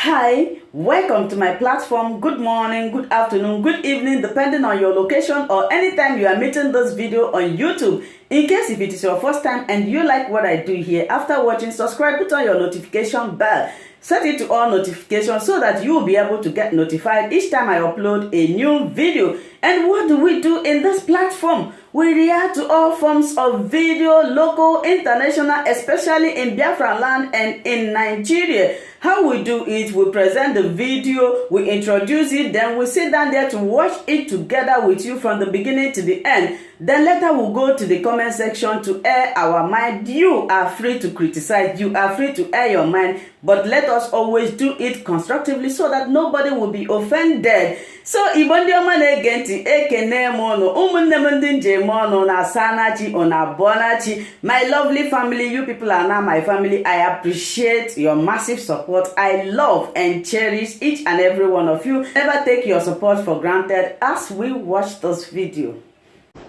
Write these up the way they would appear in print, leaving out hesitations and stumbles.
Hi, welcome to my platform. Good morning, good afternoon, good evening, depending on your location or anytime you are meeting this video on YouTube. In case if it is your first time and you like what I do here, after watching, subscribe, put on your notification bell. Set it to all notifications so that you will be able to get notified each time I upload a new video. And what do we do in this platform? We react to all forms of video, local, international, especially in Biafra land and in Nigeria. How we do it, we present the video, we introduce it, then we sit down there to watch it together with you from the beginning to the end. Then later we'll go to the comment section to air our mind. You are free to criticize, you are free to air your mind, but let us always do it constructively so that nobody will be offended. So Ibondi Omane Genti Ekene Mono Umunnemundi Njemono na Sanachi Onabonachi. My lovely family, you people are now my family. I appreciate your massive support. I love and cherish each and every one of you. Never take your support for granted as we watch this video.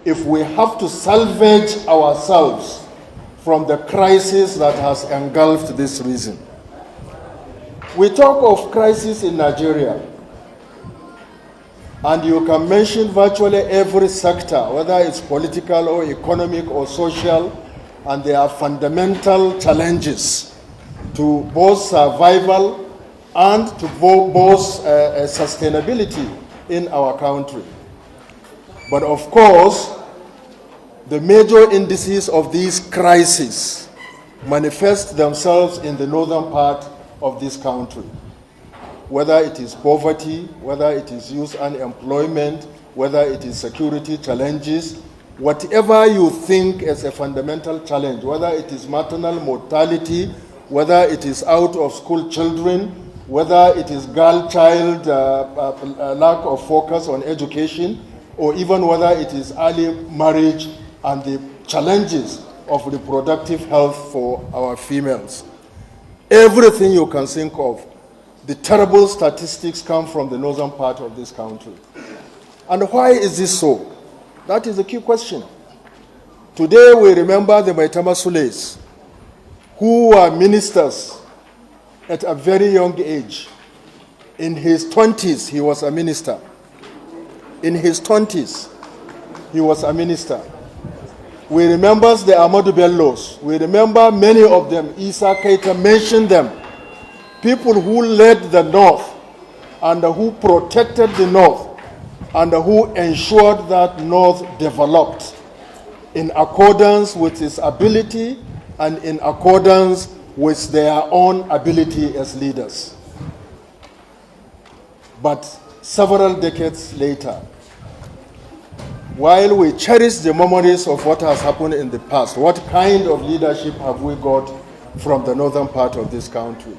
If we have to salvage ourselves from the crisis that has engulfed this region. We talk of crisis in Nigeria, and you can mention virtually every sector, whether it's political or economic or social, and there are fundamental challenges to both survival and to both sustainability in our country. But of course, the major indices of these crises manifest themselves in the northern part of this country. Whether it is poverty, whether it is youth unemployment, whether it is security challenges, whatever you think is a fundamental challenge, whether it is maternal mortality, whether it is out of school children, whether it is girl child lack of focus on education, or even whether it is early marriage and the challenges of reproductive health for our females. Everything you can think of, the terrible statistics come from the northern part of this country. And why is this so? That is the key question. Today we remember the Maitama Suleis, who were ministers at a very young age. In his 20s, he was a minister. In his 20s, he was a minister. We remember the Ahmadu Bellos. We remember many of them. Isa Keita mentioned them. People who led the North and who protected the North and who ensured that North developed in accordance with its ability and in accordance with their own ability as leaders. But several decades later, while we cherish the memories of what has happened in the past, what kind of leadership have we got from the northern part of this country?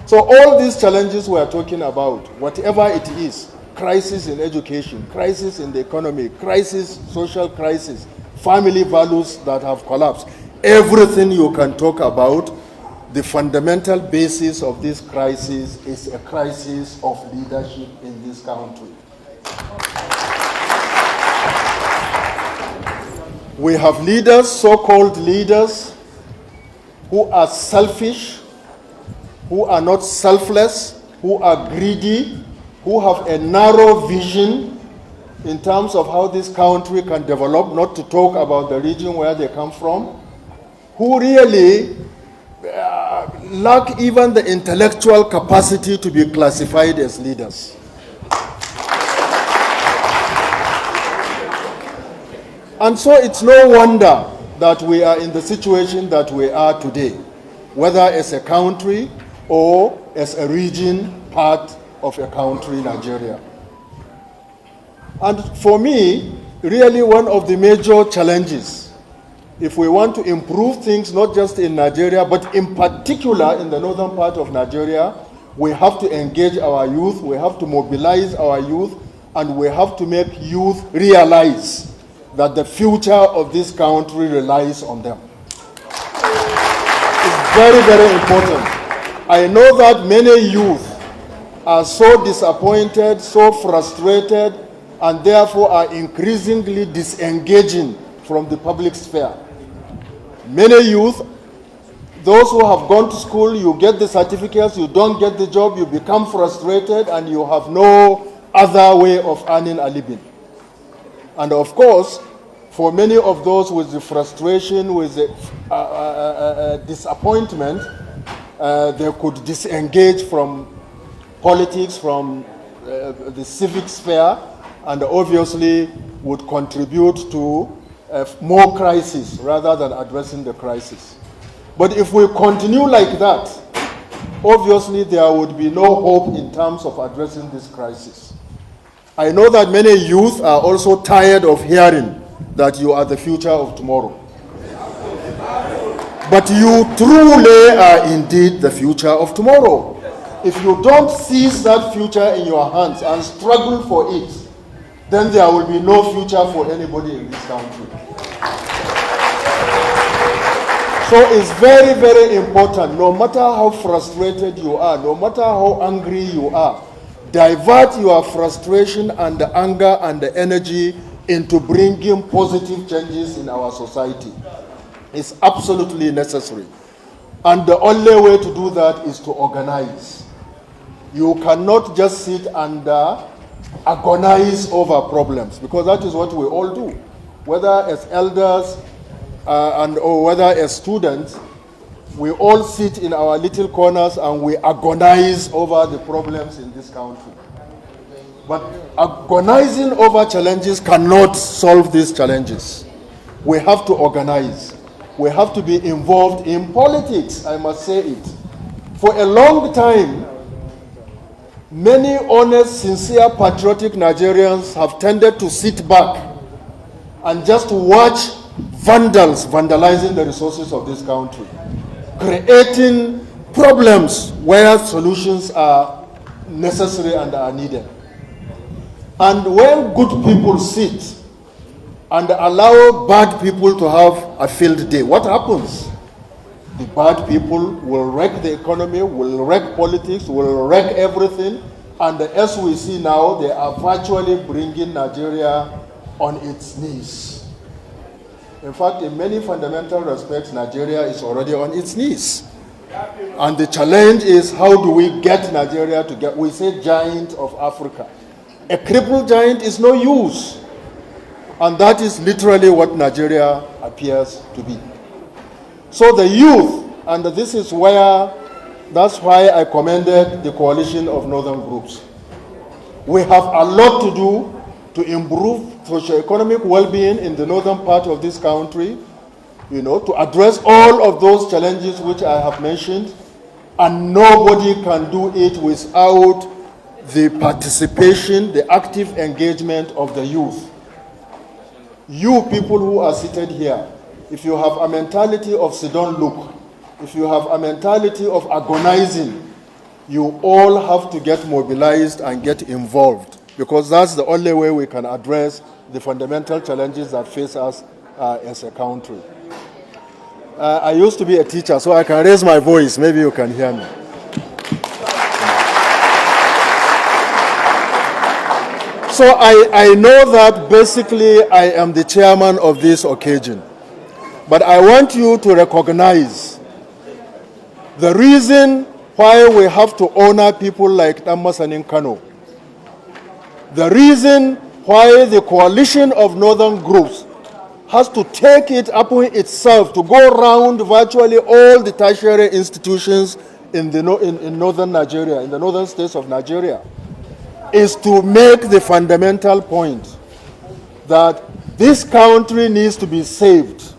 So all these challenges we are talking about, whatever it is, crisis in education, crisis in the economy, crisis, social crisis, family values that have collapsed, everything you can talk about, the fundamental basis of this crisis is a crisis of leadership in this country. We have leaders, so-called leaders, who are selfish, who are not selfless, who are greedy, who have a narrow vision in terms of how this country can develop, not to talk about the region where they come from, who really lack even the intellectual capacity to be classified as leaders. And so it's no wonder that we are in the situation that we are today, whether as a country or as a region part of a country, Nigeria. And for me, really one of the major challenges, if we want to improve things not just in Nigeria, but in particular in the northern part of Nigeria, we have to engage our youth, we have to mobilize our youth, and we have to make youth realize that the future of this country relies on them. It's very, very important. I know that many youth are so disappointed, so frustrated, and therefore are increasingly disengaging from the public sphere. Many youth those who have gone to school, you get the certificates, you don't get the job, you become frustrated, and you have no other way of earning a living. And of course, for many of those with the frustration, with the disappointment, they could disengage from politics, from the civic sphere, and obviously would contribute to more crisis rather than addressing the crisis. But if we continue like that, obviously there would be no hope in terms of addressing this crisis. I know that many youth are also tired of hearing that you are the future of tomorrow. But you truly are indeed the future of tomorrow. If you don't seize that future in your hands and struggle for it, then there will be no future for anybody in this country. So it's very, very important, no matter how frustrated you are, no matter how angry you are, divert your frustration and the anger and the energy into bringing positive changes in our society. It's absolutely necessary. And the only way to do that is to organize. You cannot just sit and agonize over problems, because that is what we all do. Whether as elders or whether as students, we all sit in our little corners and we agonize over the problems in this country. But agonizing over challenges cannot solve these challenges. We have to organize. We have to be involved in politics, I must say it. For a long time, many honest, sincere, patriotic Nigerians have tended to sit back and just watch vandals vandalizing the resources of this country, creating problems where solutions are necessary and are needed. And when good people sit and allow bad people to have a field day, what happens? The bad people will wreck the economy, will wreck politics, will wreck everything. And as we see now, they are virtually bringing Nigeria on its knees. In fact, in many fundamental respects, Nigeria is already on its knees. And the challenge is, how do we get Nigeria to get, we say giant of Africa. A crippled giant is no use. And that is literally what Nigeria appears to be. So the youth, and this is where, that's why I commended the coalition of northern groups. We have a lot to do to improve socio-economic well-being in the northern part of this country, to address all of those challenges which I have mentioned, and nobody can do it without the participation, the active engagement of the youth. You people who are seated here, if you have a mentality of sit down look, if you have a mentality of agonizing, you all have to get mobilized and get involved, because that's the only way we can address the fundamental challenges that face us as a country. I used to be a teacher, so I can raise my voice. Maybe you can hear me. So I know that basically I am the chairman of this occasion. But I want you to recognize the reason why we have to honor people like Damasanin Kano. The reason why the coalition of northern groups has to take it upon itself to go around virtually all the tertiary institutions in northern Nigeria, in the northern states of Nigeria, is to make the fundamental point that this country needs to be saved.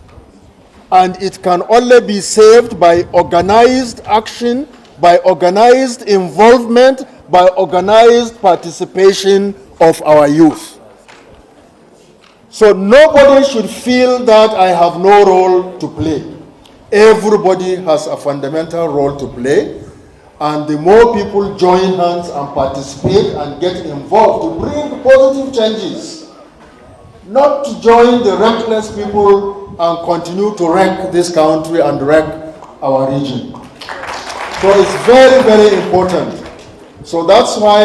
And it can only be saved by organized action, by organized involvement, by organized participation of our youth. So nobody should feel that I have no role to play. Everybody has a fundamental role to play. And the more people join hands and participate and get involved to bring positive changes, not to join the reckless people and continue to wreck this country and wreck our region. So it's very, very important. So that's why,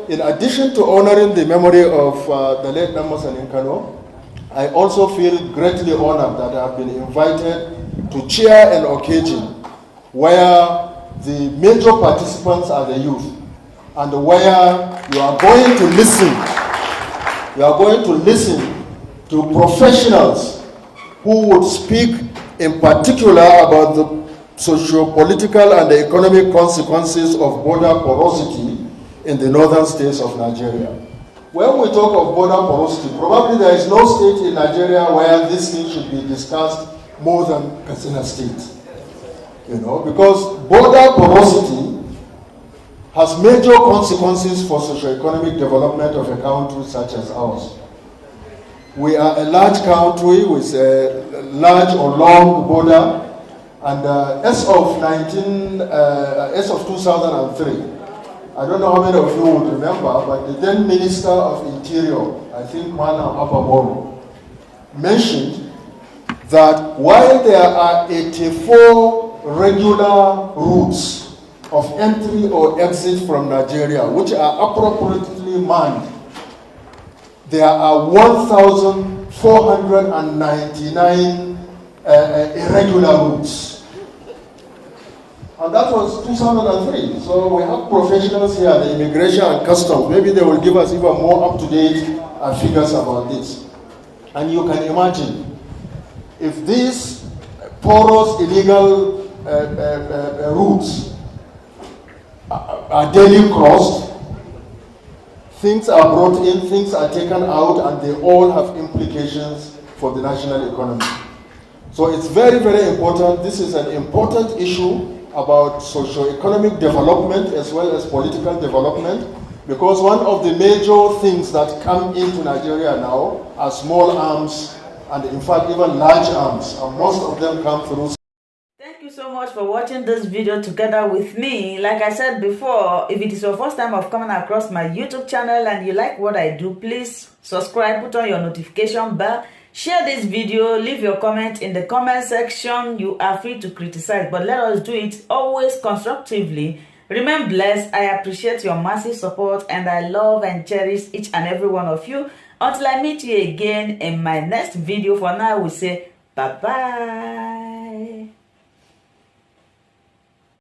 in addition to honoring the memory of the late Damasanin Kano, I also feel greatly honored that I have been invited to chair an occasion where the major participants are the youth, and where you are going to listen. You are going to listen to professionals who would speak in particular about the socio-political and the economic consequences of border porosity in the northern states of Nigeria. When we talk of border porosity, probably there is no state in Nigeria where this thing should be discussed more than Katsina State. You know, because border porosity has major consequences for socio-economic development of a country such as ours. We are a large country with a large or long border, and as of 2003, I don't know how many of you would remember, but the then Minister of Interior, I think Mana Apamoro, mentioned that while there are 84 regular routes of entry or exit from Nigeria, which are appropriately manned, there are 1,499 irregular routes. And that was 2003. So we have professionals here, the immigration and customs. Maybe they will give us even more up-to-date figures about this. And you can imagine, if these porous illegal routes are daily crossed, things are brought in, things are taken out, and they all have implications for the national economy. So it's very, very important. This is an important issue about socio-economic development as well as political development, because one of the major things that come into Nigeria now are small arms and in fact even large arms, and most of them come through. Thank you so much for watching this video together with me. Like I said before, if it is your first time of coming across my YouTube channel and you like what I do, please subscribe, put on your notification bell, share this video, leave your comment in the comment section. You are free to criticize, but let us do it always constructively. Remain blessed. I appreciate your massive support and I love and cherish each and every one of you. Until I meet you again in my next video, for now I will say bye-bye.